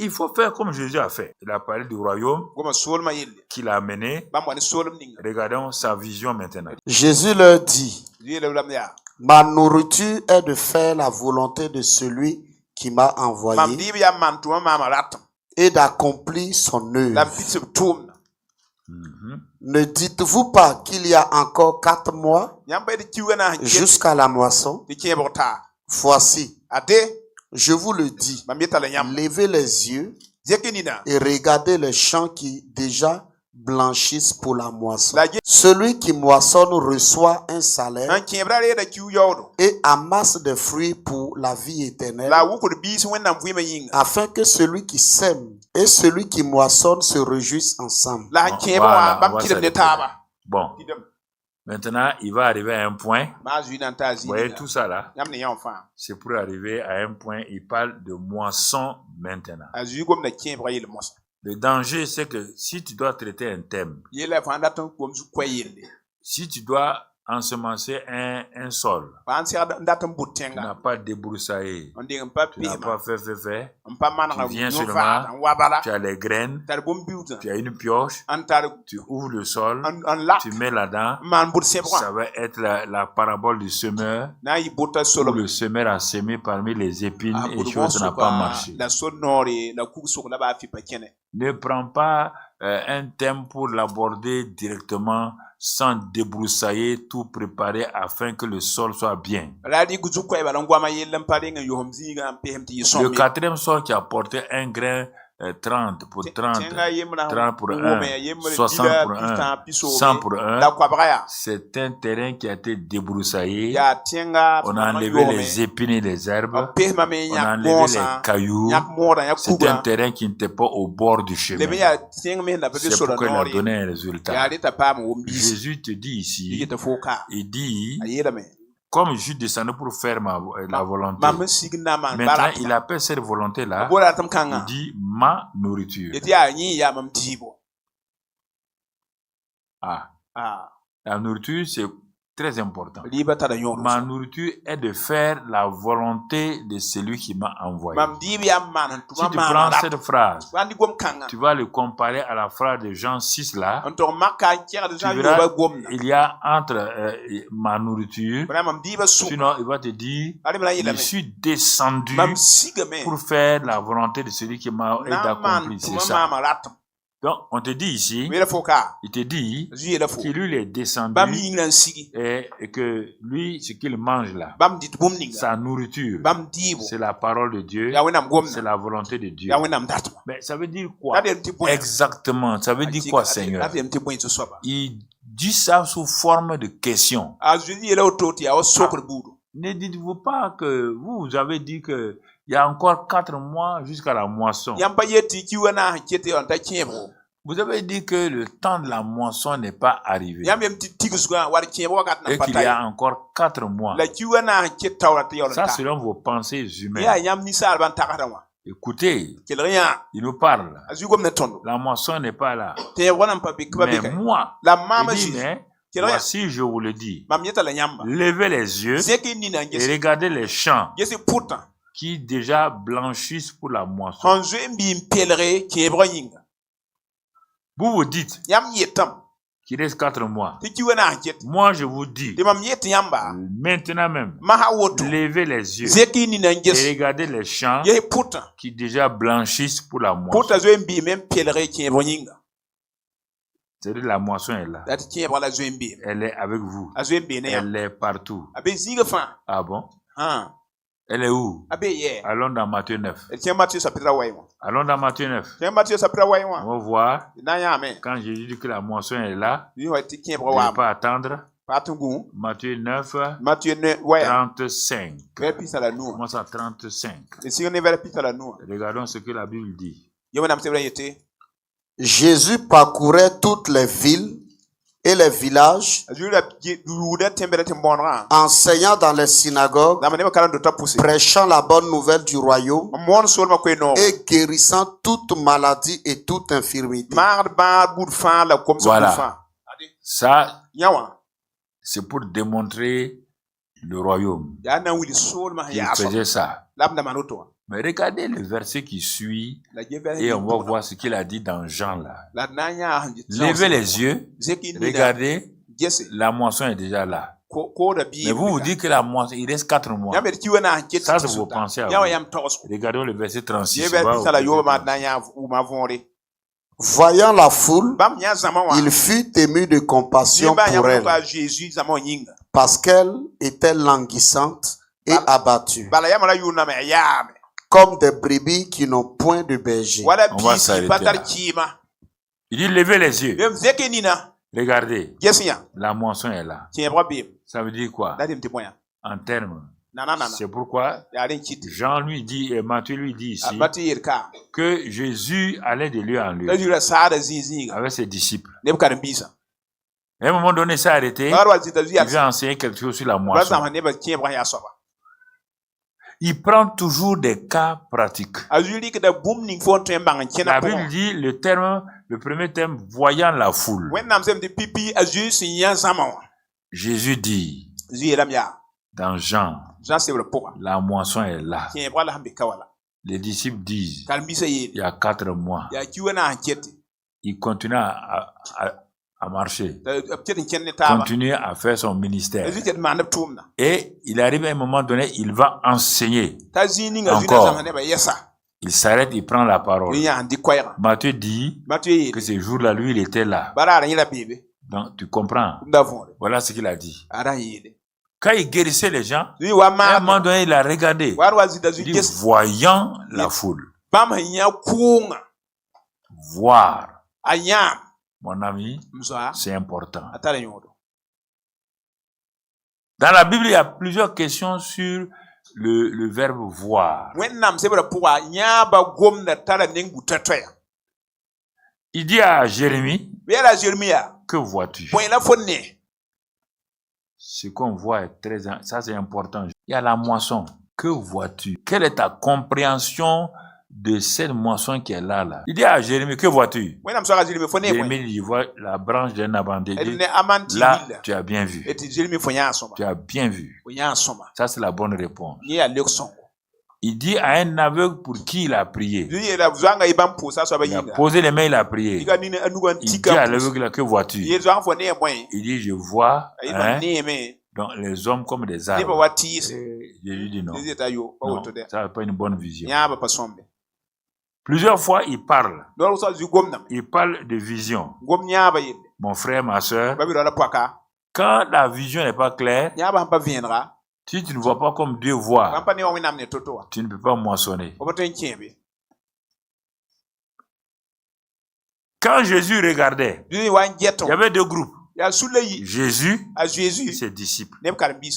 il faut faire comme Jésus a fait. Il a parlé du royaume qu'il a amené. Regardons sa vision maintenant. Jésus leur dit, ma nourriture est de faire la volonté de celui qui m'a envoyé et d'accomplir son œuvre. Ne dites-vous pas qu'il y a encore 4 mois jusqu'à la moisson? Voici, je vous le dis, levez les yeux et regardez les champs qui déjà blanchissent pour la moisson. Celui qui moissonne reçoit un salaire et amasse des fruits pour la vie éternelle, afin que celui qui sème et celui qui moissonne se réjouissent ensemble. Bon. Maintenant, il va arriver à un point. Vous voyez tout ça là? C'est pour arriver à un point, il parle de moisson maintenant. Le danger, c'est que si tu dois traiter un thème, si tu dois ensemencer un sol, tu n'as pas débroussaillé, tu n'as pas fait, tu viens seulement, tu as les graines, tu as une pioche, tu ouvres le sol, tu mets là-dedans, ça va être la parabole du semeur, où le semeur a semé parmi les épines et chose n'a pas marché. Ne prends pas un thème pour l'aborder directement sans débroussailler, tout préparer afin que le sol soit bien. Le quatrième sol qui a porté un grain 30 pour 30, 30 pour 1, 60 pour 1, 100 pour 1, c'est un terrain qui a été débroussaillé. On a enlevé les épines et les herbes, on a enlevé les cailloux. C'est un terrain qui n'était pas au bord du chemin. C'est pourquoi il a donné un résultat. Jésus te dit ici, il dit, comme je suis descendu pour faire la volonté, maintenant il appelle cette volonté-là, il dit ma nourriture. La nourriture, c'est très important. Ma nourriture est de faire la volonté de celui qui m'a envoyé. Si tu prends cette phrase, tu vas le comparer à la phrase de Jean 6 là, tu verras, il y a entre ma nourriture, sinon il va te dire, je suis descendu pour faire la volonté de celui qui m'a accompli. C'est ça. Donc, on te dit ici, il te dit que lui, il est descendu et que lui, ce qu'il mange là, sa nourriture, c'est la parole de Dieu, c'est la volonté de Dieu. Mais ça veut dire quoi? Exactement. Ça veut dire quoi, Seigneur? Il dit ça sous forme de question. Ne dites-vous pas que vous avez dit que il y a encore 4 mois jusqu'à la moisson. Vous avez dit que le temps de la moisson n'est pas arrivé. Et qu'il y a encore 4 mois. Ça, selon vos pensées humaines. Écoutez, il nous parle. La moisson n'est pas là. Mais moi, il dit, mais voici, je vous le dis. Levez les yeux et regardez les champs qui déjà blanchissent pour la moisson. Vous vous dites qu'il reste 4 mois. Moi, je vous dis, maintenant même, levez les yeux et regardez les champs qui déjà blanchissent pour la moisson. C'est-à-dire la moisson est là. Elle est avec vous. Elle est partout. Ah bon? Elle est où? Allons dans Matthieu 9. Allons dans Matthieu 9. On va voir. Quand Jésus dit que la moisson est là, il ne faut pas attendre. Matthieu 9, 35. Commence à 35. Regardons ce que la Bible dit. Jésus parcourait toutes les villes et les villages, enseignant dans les synagogues, prêchant la bonne nouvelle du royaume et guérissant toute maladie et toute infirmité. Voilà. Ça, c'est pour démontrer le royaume. Il faisait ça. Mais regardez le verset qui suit et on va voir ce qu'il a dit dans Jean là. Levez les yeux, regardez, la moisson est déjà là. Mais vous vous dites que la moisson, il reste 4 mois. Ça, c'est vos pensées à vous. Regardez le verset 36. Voyant la foule, il fut ému de compassion pour elle, parce qu'elle était languissante et abattue, comme des brebis qui n'ont point de berger. On va s'arrêter là. Il dit, levez les yeux. Regardez, la moisson est là. Ça veut dire quoi? En termes. C'est pourquoi Jean lui dit, et Matthieu lui dit ici, que Jésus allait de lieu en lieu avec ses disciples. À un moment donné, ça a arrêté. Il veut enseigner quelque chose sur la moisson. Il prend toujours des cas pratiques. La Bible dit le premier terme, voyant la foule. Jésus dit, dans Jean, la moisson est là. Les disciples disent, il y a 4 mois. Il continue à marcher, continue à faire son ministère. Et il arrive à un moment donné, il va enseigner encore. Il s'arrête, il prend la parole. Matthieu dit que ce jour-là, lui, il était là. Donc, tu comprends. Voilà ce qu'il a dit. Quand il guérissait les gens, à un moment donné, il a regardé. Il dit, voyant la foule. Voir. Mon ami, c'est important. Dans la Bible, il y a plusieurs questions sur le verbe voir. Il dit à Jérémie, que vois-tu? Ce qu'on voit est ça c'est important. Il y a la moisson. Que vois-tu? Quelle est ta compréhension de cette moisson qui est là? Il dit à Jérémie, que vois-tu? Jérémie, il voit la branche d'un amandier. Là, tu as bien vu. Tu as bien vu. Ça, c'est la bonne réponse. Il dit à un aveugle pour qui il a prié. Il a posé les mains, il a prié. Il dit à l'aveugle, que vois-tu? Il dit, je vois donc les hommes comme des arbres. Jésus dit non. Non, ça n'a pas une bonne vision. Plusieurs fois, il parle. Il parle de vision. Mon frère, ma soeur, quand la vision n'est pas claire, si tu ne vois pas comme Dieu voit, tu ne peux pas moissonner. Quand Jésus regardait, il y avait 2 groupes. Jésus et ses disciples.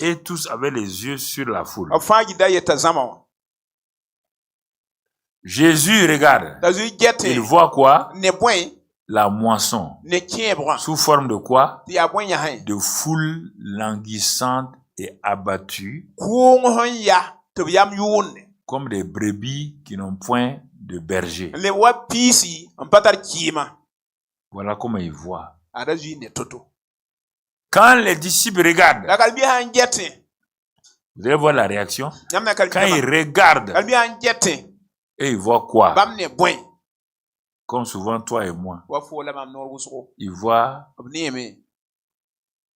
Et tous avaient les yeux sur la foule. Jésus regarde. Il voit quoi? La moisson. Sous forme de quoi? De foule languissante et abattue, comme des brebis qui n'ont point de berger. Voilà comment il voit. Quand les disciples regardent, vous allez voir la réaction. Quand ils regardent, et ils voient quoi? Comme souvent toi et moi, ils voient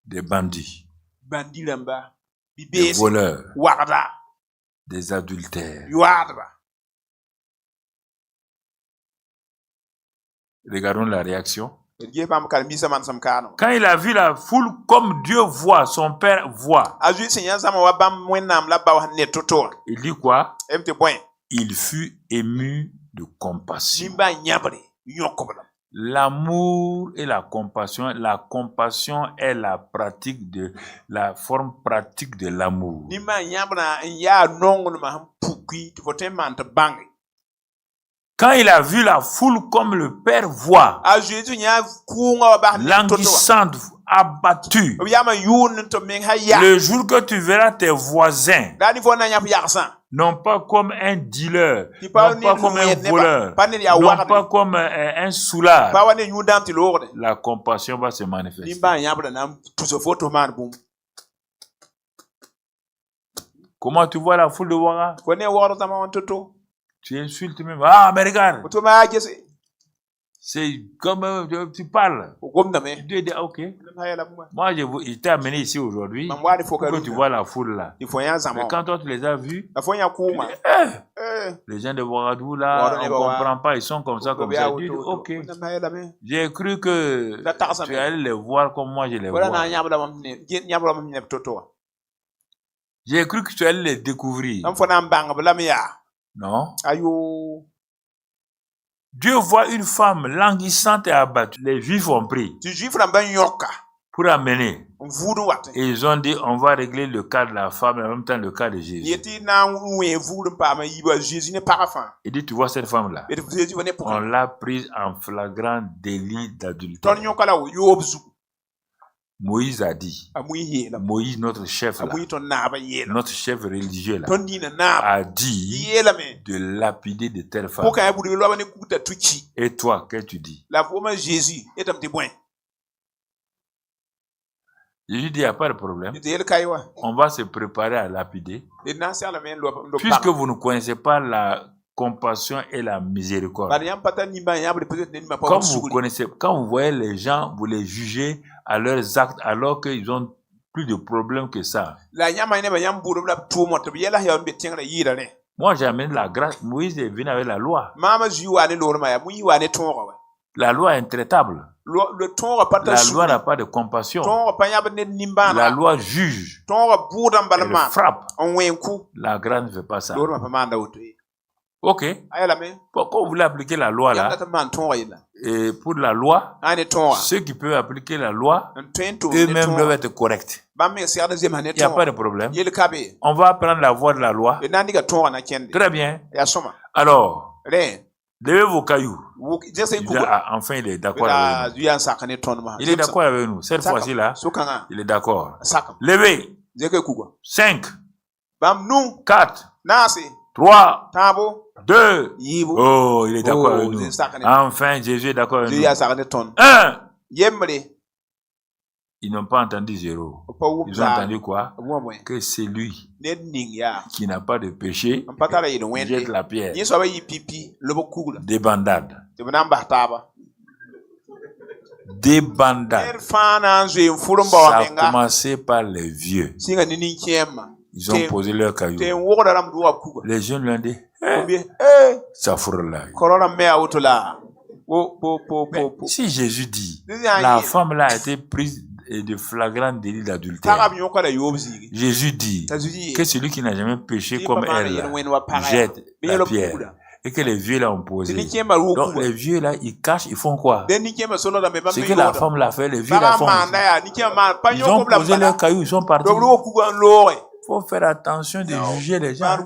des bandits, des voleurs, des adultères. Regardons la réaction. Quand il a vu la foule comme Dieu voit, son Père voit, il dit quoi? Il fut ému de compassion. L'amour et la compassion est la forme pratique de l'amour. Quand il a vu la foule comme le Père voit, languissante, abattue, le jour que tu verras tes voisins, non pas comme un dealer, non pas comme un voleur, non pas comme un soulard, la compassion va se manifester. Comment tu vois la foule de Ouara? Tu insultes même. Ah, mais regarde. C'est comme tu parles. Dieu dit, ok. Moi, je t'ai amené ici aujourd'hui pour que tu vois la foule là. Mais quand toi, tu les as vus, les gens de Ouagadougou là, on ne comprend pas, ils sont comme ça, comme ça. Dieu dit, ok. J'ai cru que tu allais les voir comme moi je les vois. J'ai cru que tu allais les découvrir. Non. Dieu voit une femme languissante et abattue. Les Juifs ont pris pour amener. Et ils ont dit, on va régler le cas de la femme et en même temps le cas de Jésus. Il dit, tu vois cette femme-là, on l'a prise en flagrant délit d'adultère. Moïse a dit, Moïse, notre chef là, notre chef religieux là, a dit de lapider de telles femmes. Et toi, qu'est-ce que tu dis? Jésus dit, il n'y a pas de problème. On va se préparer à lapider. Puisque vous ne connaissez pas la compassion et la miséricorde. Comme vous connaissez, quand vous voyez les gens, vous les jugez à leurs actes alors qu'ils ont plus de problèmes que ça. Moi, j'ai amené la grâce. Moïse est venu avec la loi. La loi est intraitable. La loi n'a pas de compassion. La loi juge. Elle frappe. La grâce ne fait pas ça. Ok. Pourquoi vous voulez appliquer la loi là? Et pour la loi, ceux qui peuvent appliquer la loi, eux-mêmes doivent être corrects. Il n'y a pas de problème. On va prendre la voie de la loi. Très bien. Alors, levez vos cailloux. Enfin, il est d'accord avec nous. Il est d'accord avec nous. Cette fois-ci là, il est d'accord. Levez. 5, 4, 3, 2. Oh, il est d'accord avec nous. Enfin, Jésus est d'accord avec nous. 1. Ils n'ont pas entendu 0. Ils ont entendu quoi? Que c'est lui qui n'a pas de péché jette la pierre. Des bandades. Des bandades. Ça a commencé par les vieux. Ils ont posé leur caillou. Les jeunes lui ont dit, ça fourre là. Si Jésus dit, la femme là a été prise de flagrant délit d'adultère. Jésus dit que celui qui n'a jamais péché comme elle jette la pierre. Et que les vieux là ont posé. Donc les vieux là, ils cachent, ils font quoi? Ce que la femme l'a fait, les vieux là font. Ils ont posé leur caillou, ils sont partis. Il faut faire attention de juger les gens.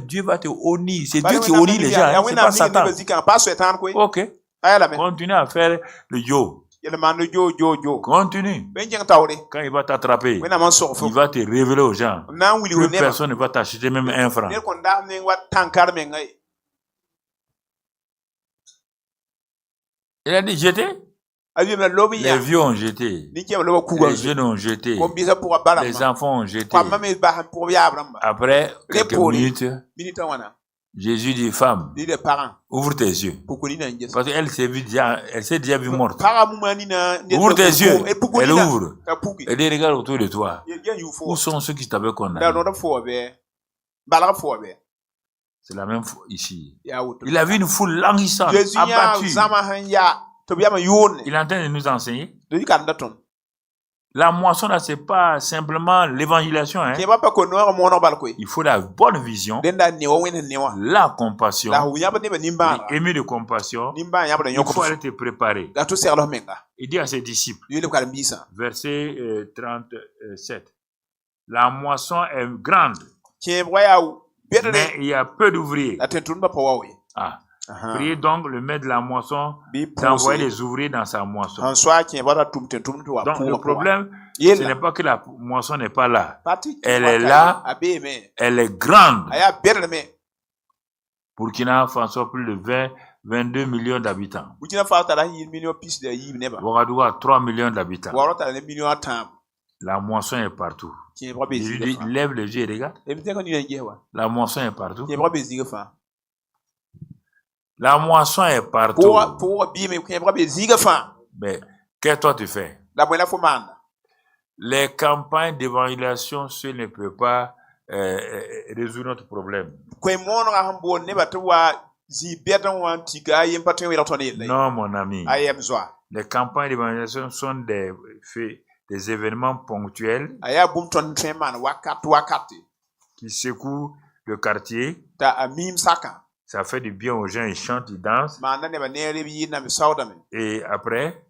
Dieu va te honir. C'est Dieu qui honit les gens. C'est pas Satan. Ok. Continue à faire le yo. Continue. Quand il va t'attraper, il va te révéler aux gens. Plus personne ne va t'acheter même 1 franc. Il a dit jeter. Les vieux ont jeté. Les jeunes ont jeté. Les enfants ont jeté. Après quelques minutes, Jésus dit, femme, ouvre tes yeux. Parce qu'elle s'est déjà vue morte. Ouvre tes yeux. Elle ouvre. Elle dit, regarde autour de toi. Où sont ceux qui t'avaient condamné? C'est la même fois ici. Il a vu une foule languissante, abattue. Il est en train de nous enseigner. La moisson là, c'est pas simplement l'évangélisation. Il faut la bonne vision, la compassion, aimer de compassion. Il faut aller te préparer. Il dit à ses disciples, verset 37, la moisson est grande, mais il y a peu d'ouvriers. Priez donc le maître de la moisson d'envoyer les ouvriers dans sa moisson. Donc le problème, ce n'est pas que la moisson n'est pas là. Elle est là, elle est grande. Burkina Faso, plus de 22 millions d'habitants. Ouagadougou a 3 millions d'habitants. La moisson est partout. Jésus dit, lève les yeux et regarde. La moisson est partout. La moisson est partout. Mais qu'est-ce que toi tu fais? Les campagnes d'évangélisation, ce ne peut pas résoudre notre problème. Non, mon ami. Les campagnes d'évangélisation sont des événements ponctuels qui secouent le quartier. Ça fait du bien aux gens, ils chantent, ils dansent. Et après,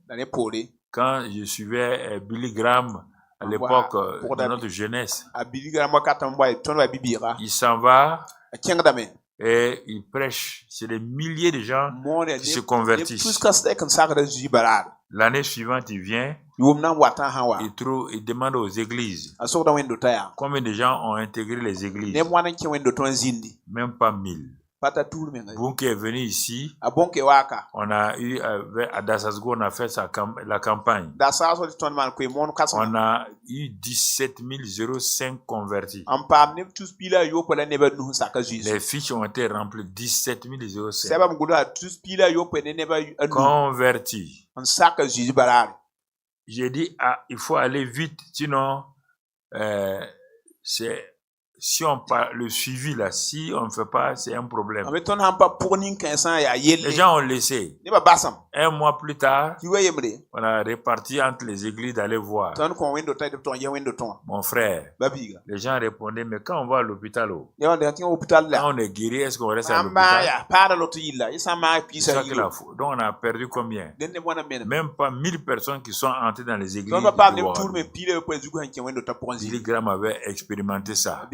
quand je suivais Billy Graham à l'époque de notre jeunesse, il s'en va et il prêche. C'est des milliers de gens qui se convertissent. L'année suivante, il vient, il demande aux églises combien de gens ont intégré les églises. Même pas 1000. Bunke est venu ici. On a eu à Dassasgo, on a fait la campagne. On a eu 17 005 convertis. Les fiches ont été remplies. 17 005 convertis. J'ai dit, il faut aller vite, sinon si on parle le suivi là, si on ne fait pas, c'est un problème. Les gens ont laissé. Un mois plus tard, on a réparti entre les églises d'aller voir. Mon frère, les gens répondaient, mais quand on va à l'hôpital, quand on est guéri, est-ce qu'on reste à l'hôpital? Donc on a perdu combien? Même pas 1000 personnes qui sont entrées dans les églises. Billy Graham avait expérimenté ça.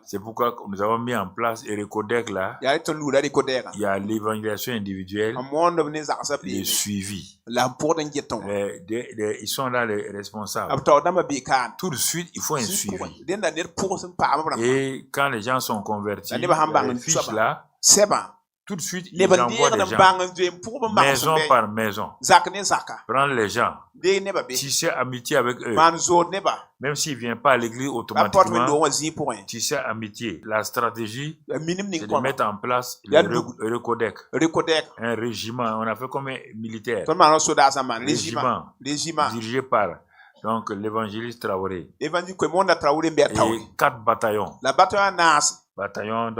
C'est pourquoi nous avons mis en place Erecodec là. Il y a l'évangélisation individuelle, le suivi. Ils sont là les responsables. Tout de suite, il faut un suivi. Et quand les gens sont convertis, les fiches là, tout de suite, ils envoient des gens, maison par maison, prendre les gens, tisser amitié avec eux. Même s'ils ne viennent pas à l'église automatiquement, tisser amitié. La stratégie, c'est de mettre en place le Recodec. Un régiment, on a fait comme un militaire. Régiment, dirigé par l'évangéliste Traoré. Et 4 bataillons. Bataillon,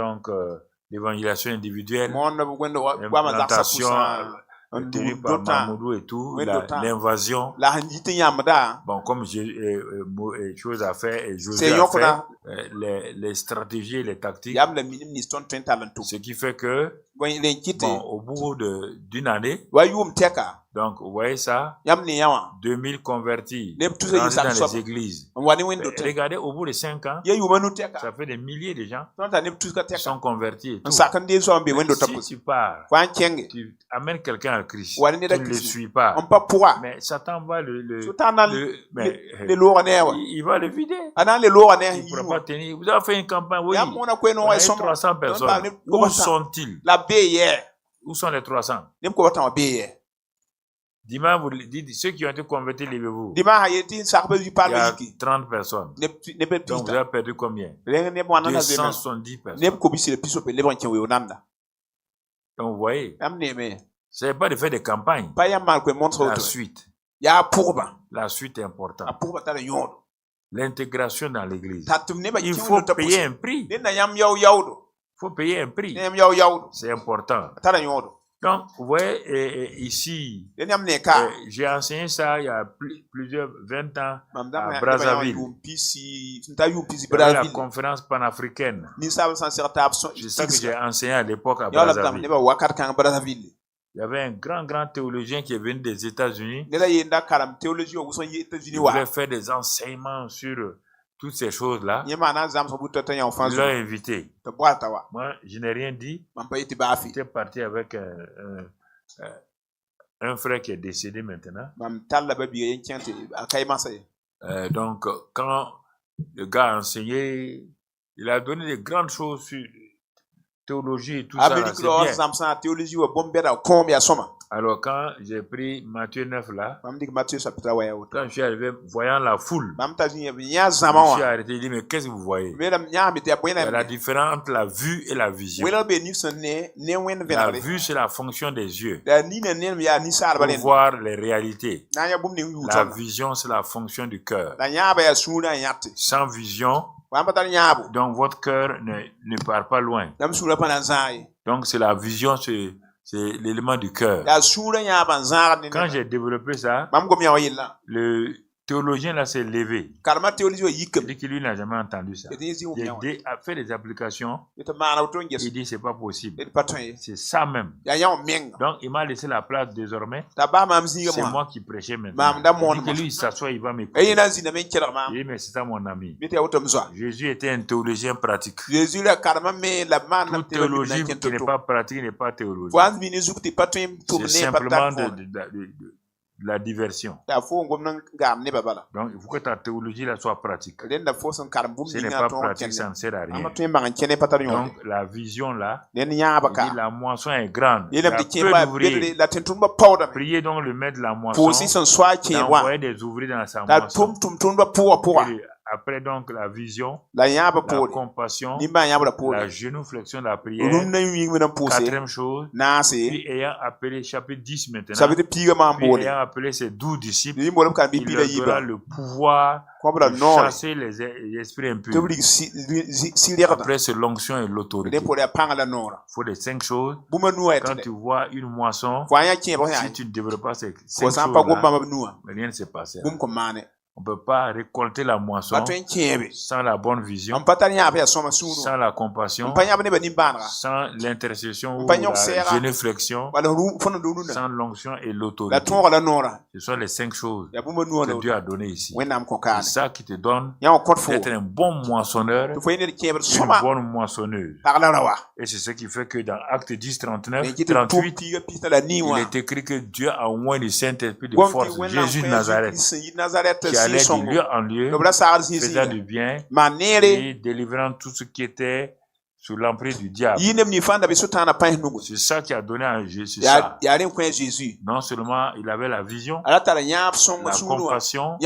l'évangélisation individuelle, l'implantation tenue par Mamoudou et tout, l'invasion. Bon, comme chose à faire et Josué a fait, les stratégies et les tactiques. Ce qui fait que, au bout d'une année, donc, vous voyez ça, 2000 convertis dans les églises. Regardez, au bout de 5 ans, ça fait des milliers de gens qui sont convertis et tout. Si tu pars, tu amènes quelqu'un à Christ, tu ne le suis pas, mais Satan va il va le vider. Il ne pourra pas tenir. Vous avez fait une campagne, oui, on a 300 personnes. Où sont-ils? Où sont les 300? Dimanche, vous dites, ceux qui ont été convertis, levez-vous. Il y a 30 personnes. Donc, vous avez perdu combien? 270 personnes. Donc, vous voyez, ce n'est pas de faire des campagnes. La suite. La suite est importante. L'intégration dans l'église. Il faut payer un prix. Il faut payer un prix. C'est important. Donc, vous voyez, ici, j'ai enseigné ça il y a plusieurs 20 ans à Brazzaville. Il y avait la conférence panafricaine. C'est ça que j'ai enseigné à l'époque à Brazzaville. Il y avait un grand théologien qui est venu des États-Unis. Il voulait faire des enseignements sur toutes ces choses-là. Il l'a invité. Moi, je n'ai rien dit. J'étais parti avec un frère qui est décédé maintenant. Donc, quand le gars a enseigné, il a donné de grandes choses sur théologie et tout ça. C'est bien. Alors quand j'ai pris Matthieu 9 là, quand je suis arrivé, voyant la foule, je me suis arrêté et dit, mais qu'est-ce que vous voyez? Il y a la différence entre la vue et la vision. La vue, c'est la fonction des yeux pour voir les réalités. La vision, c'est la fonction du cœur. Sans vision, donc votre cœur ne part pas loin. Donc c'est la vision, c'est l'élément du cœur. Quand j'ai développé ça, le théologien là s'est levé. Il dit que lui n'a jamais entendu ça. Il a fait des applications. Il dit c'est pas possible. C'est ça même. Donc il m'a laissé la place désormais. C'est moi qui prêchais maintenant. Il dit que lui il s'assoit, il va m'écouter. Il dit mais c'est ça mon ami. Jésus était un théologien pratique. Toute théologie qui n'est pas pratique n'est pas théologie. C'est simplement de la diversion. Donc, il faut que ta théologie là soit pratique. Ce n'est pas pratique, ça ne sert à rien. Donc, la vision là, la moisson est grande. Il y a peu d'ouvriers. Priez donc le maître de la moisson d'envoyer des ouvriers dans sa moisson. Après donc la vision, la compassion, la génuflexion de la prière. Quatrième chose, puis ayant appelé chapitre 10 maintenant, puis ayant appelé ses 12 disciples, il leur donnera le pouvoir de chasser les esprits impurs. Après c'est l'onction et l'autorité. Il faut les 5 choses. Quand tu vois une moisson, si tu ne développes pas ces 5 choses-là, rien ne s'est passé. On ne peut pas récolter la moisson sans la bonne vision, sans la compassion, sans l'intercession ou la génuflexion, sans l'onction et l'autorité. Ce sont les 5 choses que Dieu a données ici. C'est ça qui te donne d'être un bon moissonneur, une bonne moissonneuse. Et c'est ce qui fait que dans Actes 10, 39, 38, il est écrit que Dieu a oint le Saint-Esprit de force, Jésus de Nazareth, qui allait de lieu en lieu, faisant du bien et délivrant tout ce qui était sous l'emprise du diable. C'est ça qui a donné à Jésus ça. Non seulement il avait la vision, la compassion,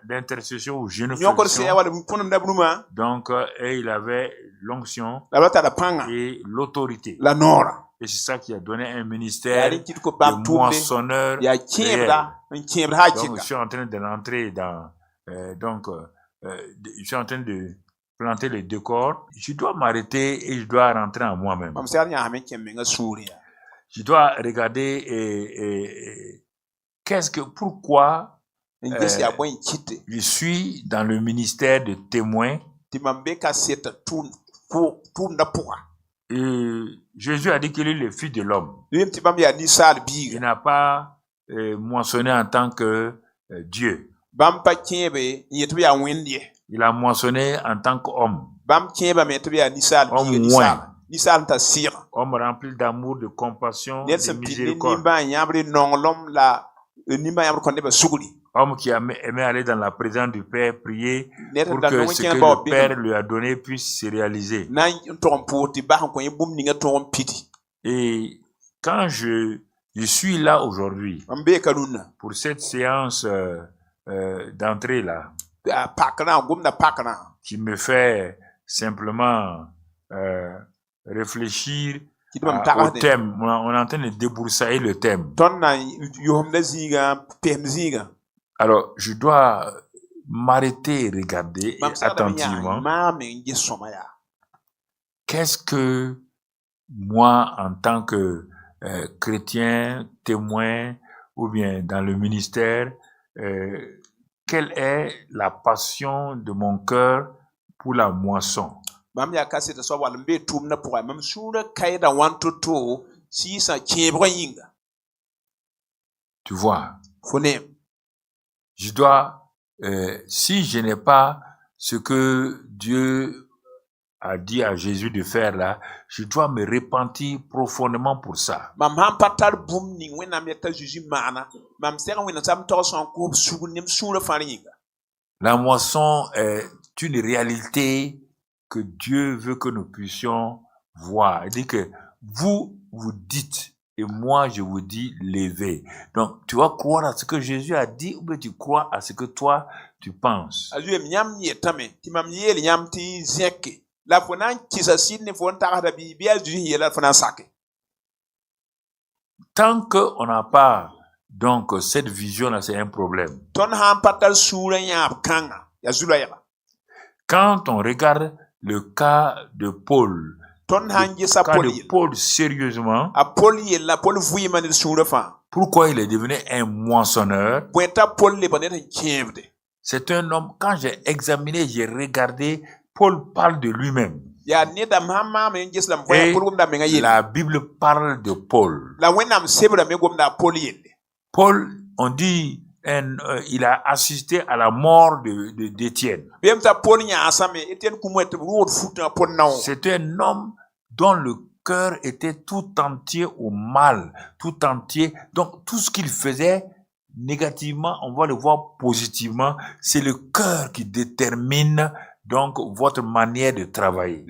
l'intercession ou génuflexion, donc et il avait l'onction et l'autorité. Et c'est ça qui a donné un ministère de moissonneur réel. Donc je suis en train de l'entrer dans je suis en train de planter le décor. Je dois m'arrêter et je dois rentrer en moi-même. Je dois regarder pourquoi je suis dans le ministère de témoin. Jésus a dit qu'il est le Fils de l'homme. Il n'a pas moissonné en tant que Dieu. Il a moissonné en tant qu'homme. Homme loin. Homme rempli d'amour, de compassion, de miséricorde. Homme qui aimait aller dans la présence du Père, prier pour que ce que le Père lui a donné puisse se réaliser. Et quand je suis là aujourd'hui, pour cette séance d'entrée là, qui me fait simplement réfléchir au thème. On est en train de débroussailler le thème. Alors, je dois m'arrêter et regarder attentivement. Qu'est-ce que moi, en tant que chrétien, témoin, ou bien dans le ministère, quelle est la passion de mon cœur pour la moisson? Tu vois, je dois, si je n'ai pas ce que Dieu a dit à Jésus de faire là, je dois me repentir profondément pour ça. La moisson est une réalité que Dieu veut que nous puissions voir. Il dit que vous dites et moi je vous dis levez. Donc tu vas croire à ce que Jésus a dit ou bien tu crois à ce que toi tu penses. Tant qu'on n'a pas donc cette vision-là, c'est un problème. Quand on regarde le cas de Paul, sérieusement, pourquoi il est devenu un moissonneur? C'est un homme, quand j'ai examiné, j'ai regardé, Paul parle de lui-même. Et la Bible parle de Paul. Paul, on dit, il a assisté à la mort d'Étienne. C'était un homme dont le cœur était tout entier au mal, tout entier. Donc, tout ce qu'il faisait négativement, on va le voir positivement. C'est le cœur qui détermine donc votre manière de travailler.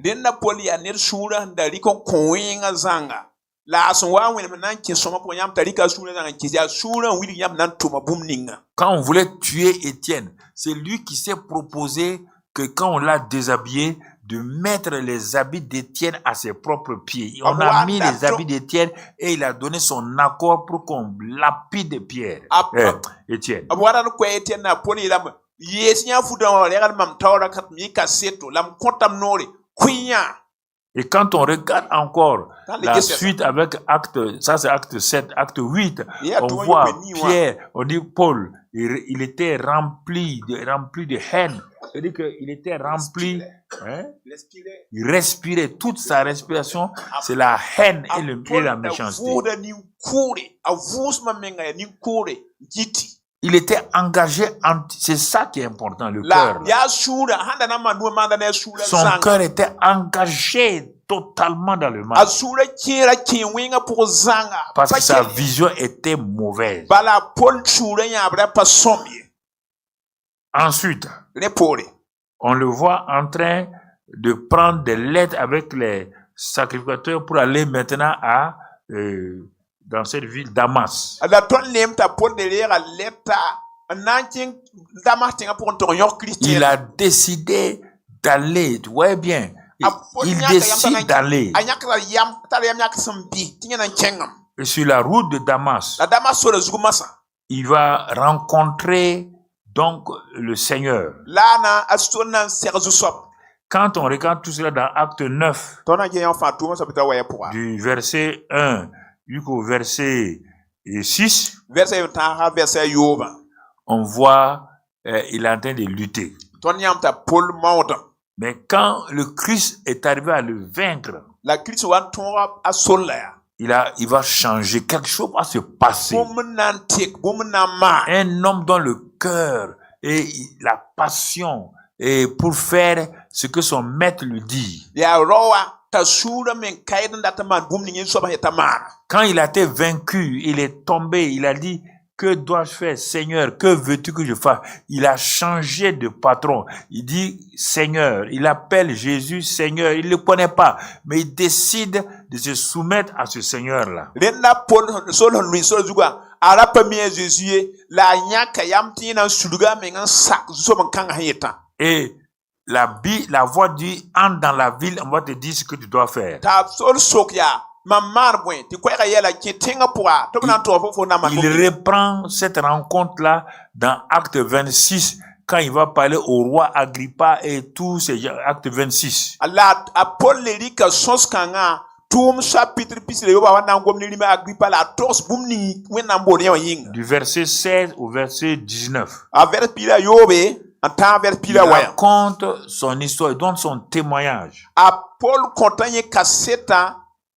Quand on voulait tuer Étienne, c'est lui qui s'est proposé que quand on l'a déshabillé, de mettre les habits d'Étienne à ses propres pieds. On a mis les habits d'Étienne et il a donné son accord pour qu'on lapide Pierre. Étienne. Et quand on regarde encore la suite avec acte, ça c'est acte 7, acte 8, on voit Pierre, on dit Paul, il était rempli de haine. C'est-à-dire qu'il était rempli, il respirait, toute sa respiration, c'est la haine et la méchanceté. Il était engagé, c'est ça qui est important, le cœur. Son cœur était engagé totalement dans le mal. Parce que sa vision était mauvaise. Ensuite, on le voit en train de prendre des lettres avec les sacrificateurs pour aller maintenant dans cette ville Damas. Il a décidé d'aller, tu vois bien, il décide d'aller. Et sur la route de Damas, il va rencontrer donc le Seigneur. Quand on regarde tout cela dans Acte 9, du verset 1 jusqu'au verset 6, on voit il est en train de lutter. Mais quand le Christ est arrivé à le vaincre, il va changer, quelque chose va se passer. Un homme dans le cœur et la passion et pour faire ce que son maître lui dit. Quand il a été vaincu, il est tombé, il a dit, que dois-je faire, Seigneur? Que veux-tu que je fasse? Il a changé de patron. Il dit Seigneur. Il appelle Jésus Seigneur. Il ne le connaît pas, mais il décide de se soumettre à ce Seigneur-là. Et la voix dit, entre dans la ville, on va te dire ce que tu dois faire. Il reprend cette rencontre-là dans Acte 26, quand il va parler au roi Agrippa et tous ces gens, Acte 26. Du verset 16 au verset 19. Il raconte son histoire, il donne son témoignage.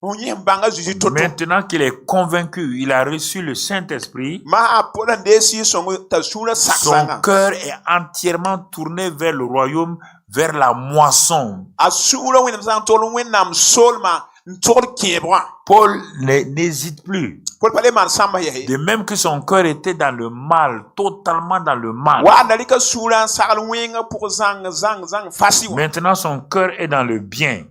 Maintenant qu'il est convaincu, il a reçu le Saint-Esprit, son cœur est entièrement tourné vers le royaume, vers la moisson. Paul n'hésite plus. De même que son cœur était dans le mal, totalement dans le mal. Maintenant son cœur est dans le bien.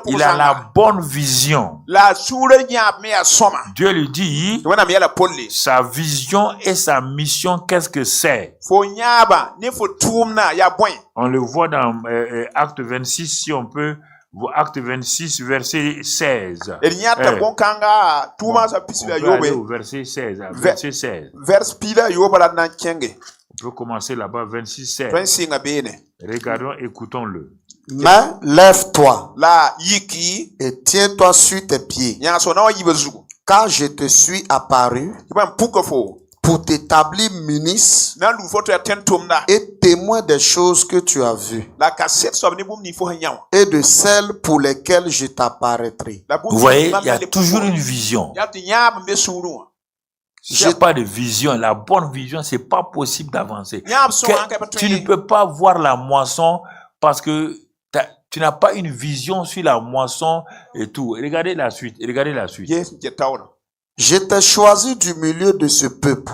Il a la bonne vision. Dieu lui dit, sa vision et sa mission, qu'est-ce que c'est? On le voit dans Acte 26, si on peut. Acte 26, verset 16. On peut aller au verset 16. Verset 16. On peut commencer là-bas, 26, 16. Regardons, écoutons-le. Mais lève-toi et tiens-toi sur tes pieds, car je te suis apparu pour t'établir ministre et témoin des choses que tu as vues et de celles pour lesquelles je t'apparaîtrai. Vous voyez, il y a toujours une vision. S'il n'y a pas de vision, la bonne vision, c'est pas possible d'avancer. Tu ne peux pas voir la moisson parce que tu n'as pas une vision sur la moisson et tout. Regardez la suite. Regardez la suite. Je t'ai choisi du milieu de ce peuple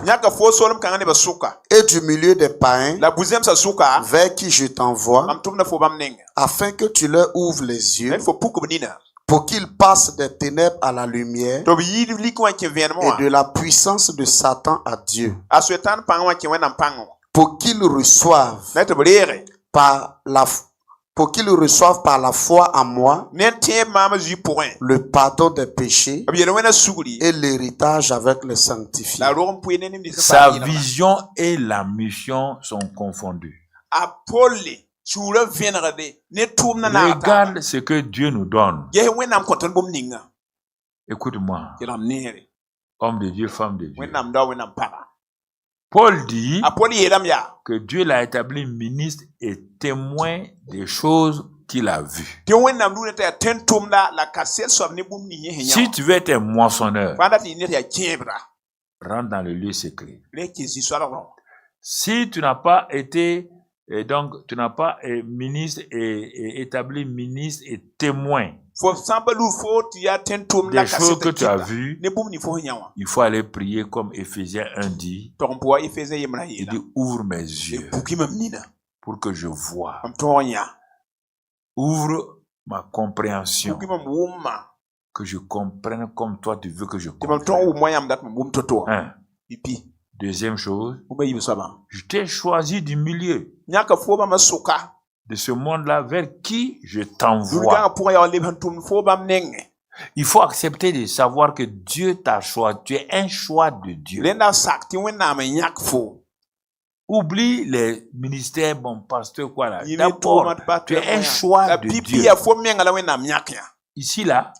et du milieu des païens vers qui je t'envoie, afin que tu leur ouvres les yeux pour qu'ils passent des ténèbres à la lumière et de la puissance de Satan à Dieu, pour qu'ils reçoivent par la foi en moi le pardon des péchés et l'héritage avec les sanctifiés. Sa vision et la mission sont confondues. Regarde ce que Dieu nous donne. Écoute-moi, homme de Dieu, femme de Dieu. Paul dit que Dieu l'a établi ministre et témoin des choses qu'il a vues. Si tu veux être un moissonneur, rentre dans le lieu secret. Si tu n'as pas été, donc tu n'as pas ministre et établi ministre et témoin des choses que tu as vues, il faut aller prier comme Éphésiens 1 dit. Il dit, ouvre mes yeux pour que je vois. Ouvre ma compréhension, que je comprenne comme toi tu veux que je comprenne. Deuxième chose, je t'ai choisi du milieu de ce monde-là vers qui je t'envoie. Il faut accepter de savoir que Dieu t'a choisi. Tu es un choix de Dieu. Oublie les ministères, bon pasteur, quoi là. D'abord, tu es un choix de Dieu. Ici, là,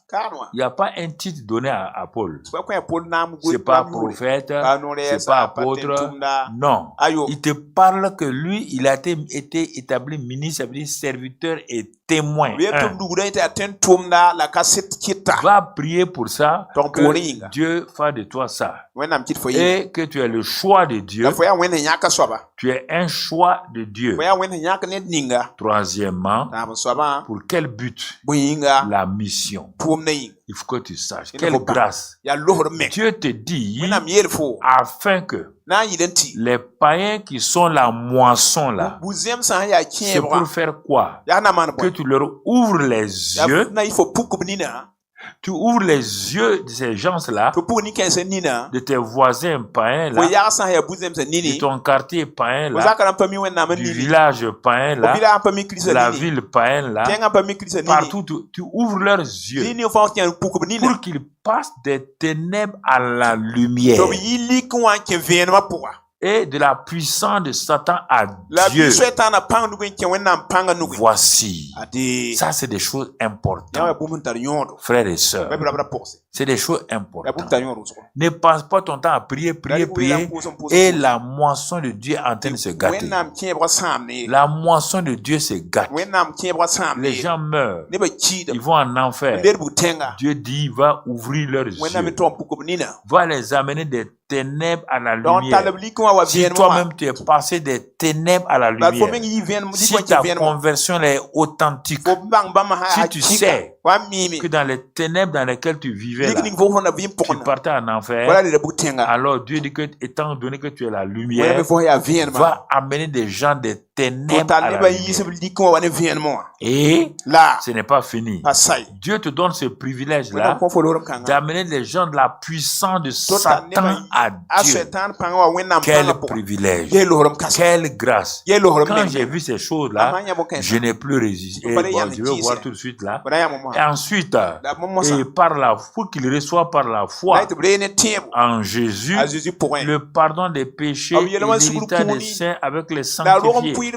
il n'y a pas un titre donné à Paul. C'est pas prophète, c'est pas apôtre. Non. Il te parle que lui, il a été établi ministre, serviteur et témoin. Va prier pour ça, que Dieu fasse de toi ça. Et que tu es le choix de Dieu. Tu es un choix de Dieu. Troisièmement, pour quel but? La mission. Il faut que tu saches. Quelle grâce. Dieu te dit afin que les païens qui sont la moisson là, c'est pour faire quoi? Que tu leur ouvres les yeux. Tu ouvres les yeux de ces gens-là, de tes voisins païens là, de ton quartier païen là, du village païen là, de la ville païenne là, partout tu ouvres leurs yeux pour qu'ils passent des ténèbres à la lumière et de la puissance de Satan à Dieu. Voici. Ça, c'est des choses importantes. Frères et sœurs, c'est des choses importantes. Ne passe pas ton temps à prier et la moisson de Dieu est en train de se gâter. La moisson de Dieu se gâte. Les gens meurent. Ils vont en enfer. Dieu dit, il va ouvrir leurs yeux. Va les amener des ténèbres à la lumière. Si toi-même tu es passé des ténèbres à la lumière, si ta conversion est authentique, si tu sais que dans les ténèbres dans lesquelles tu vivais là, tu partais en enfer, alors Dieu dit que, étant donné que tu es la lumière, va amener des gens des ténèbres à la lumière. Et là, ce n'est pas fini. Dieu te donne ce privilège-là d'amener les gens de la puissance de Satan à Dieu. Quel privilège, quelle grâce. Quand j'ai vu ces choses-là, je n'ai plus résisté. Et bon, je vais voir tout de suite là. Et ensuite, et par la foi qu'il reçoit par la foi en Jésus, le pardon des péchés et l'héritage des saints avec les sanctifiés.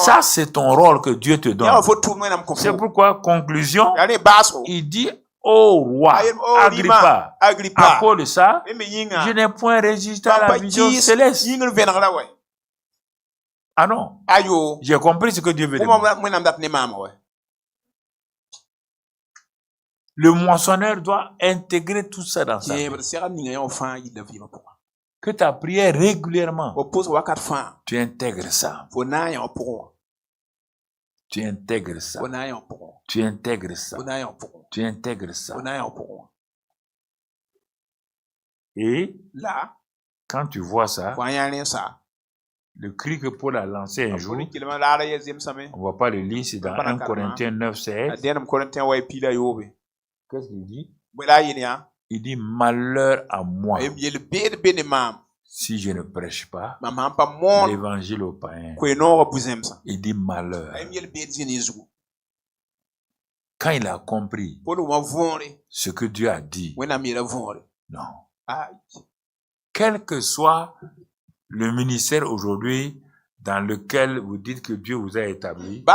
Ça, c'est ton rôle que Dieu te donne. C'est pourquoi, conclusion, il dit au roi Agrippa, à cause de ça, je n'ai point résisté à la vision céleste. Ah non, j'ai compris ce que Dieu veut dire. Le moissonneur doit intégrer tout ça dans sa vie. Que ta prière régulièrement, tu intègres ça. Tu intègres ça. Tu intègres ça. Tu intègres ça. Et là, quand tu vois ça, le cri que Paul a lancé un jour, on ne va pas le lire, c'est dans 1 Corinthiens 9, 16. Qu'est-ce qu'il dit? Il dit, malheur à moi si je ne prêche pas l'évangile aux païens. Il dit malheur. Quand il a compris ce que Dieu a dit, non. Quel que soit le ministère aujourd'hui dans lequel vous dites que Dieu vous a établi,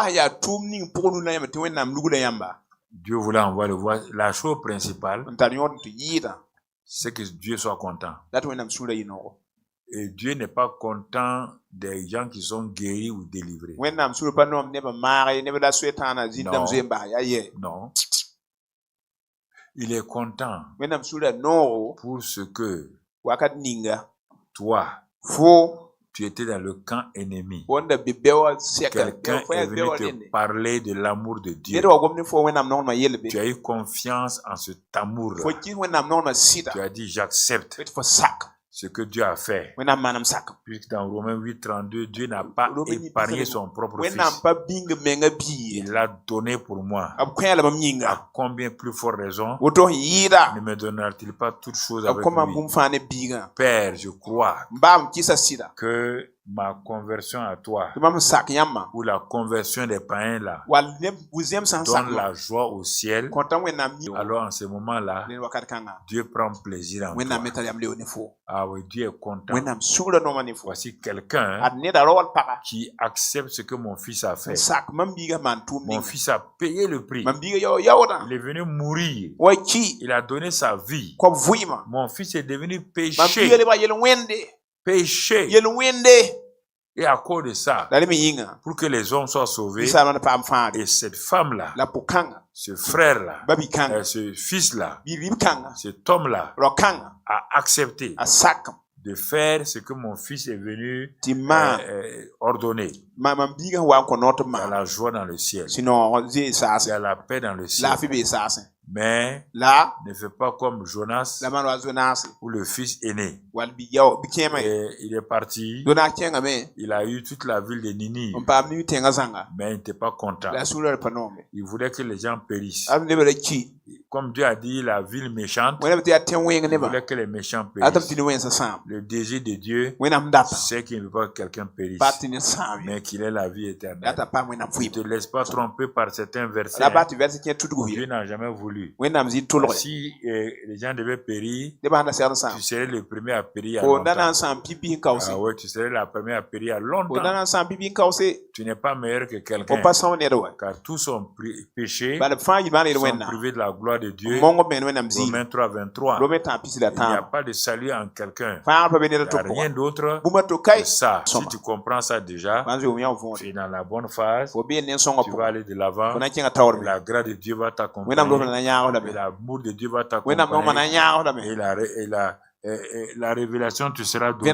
Dieu voulait envoyer le voir. La chose principale, c'est que Dieu soit content. Et Dieu n'est pas content des gens qui sont guéris ou délivrés. Non. Il est content pour ce que toi, tu étais dans le camp ennemi. Quelqu'un est venu te parler de l'amour de Dieu. Tu as eu confiance en cet amour-là. Tu as dit, j'accepte ce que Dieu a fait. Puisque dans Romains 8, 32, Dieu n'a pas épargné son propre fils. Il l'a donné pour moi. À combien plus forte raison ne me donnera-t-il pas toutes choses avec lui? Père, je crois que ma conversion à toi, ou la conversion des païens là, donne la joie au ciel. Alors en ce moment-là, Dieu prend plaisir en toi. Ah oui, Dieu est content. Voici quelqu'un qui accepte ce que mon fils a fait. Mon fils a payé le prix. Il est venu mourir. Il a donné sa vie. Mon fils est devenu péché. Et à cause de ça, pour que les hommes soient sauvés, et cette femme-là, ce frère-là, ce fils-là, cet homme-là, a accepté de faire ce que mon fils est venu ordonner. Il y a la joie dans le ciel. Il y a la paix dans le ciel. Mais ne fais pas comme Jonas, où le fils aîné. Et il est parti. Il a eu toute la ville de Ninive. Mais il n'était pas content. Il voulait que les gens périssent. Comme Dieu a dit, la ville méchante, il voulait que les méchants périssent. Le désir de Dieu, c'est qu'il ne veut pas que quelqu'un périsse, mais qu'il ait la vie éternelle. Ne te laisse pas tromper par certains versets. Dieu n'a jamais voulu. Si les gens devaient périr, tu serais le premier à périr à longtemps. Ah ouais, tu serais la première à périr à longtemps. Tu n'es pas meilleur que quelqu'un, car tous sont péchés, sont privés de la gloire de Dieu. Romains 3, 23. Il n'y a pas de salut en quelqu'un. Il n'y a rien d'autre que ça. Si tu comprends ça déjà, tu es dans la bonne phase. Tu vas aller de l'avant. La grâce de Dieu va t'accompagner. Et l'amour de Dieu va t'accompagner. Et la révélation te sera donnée.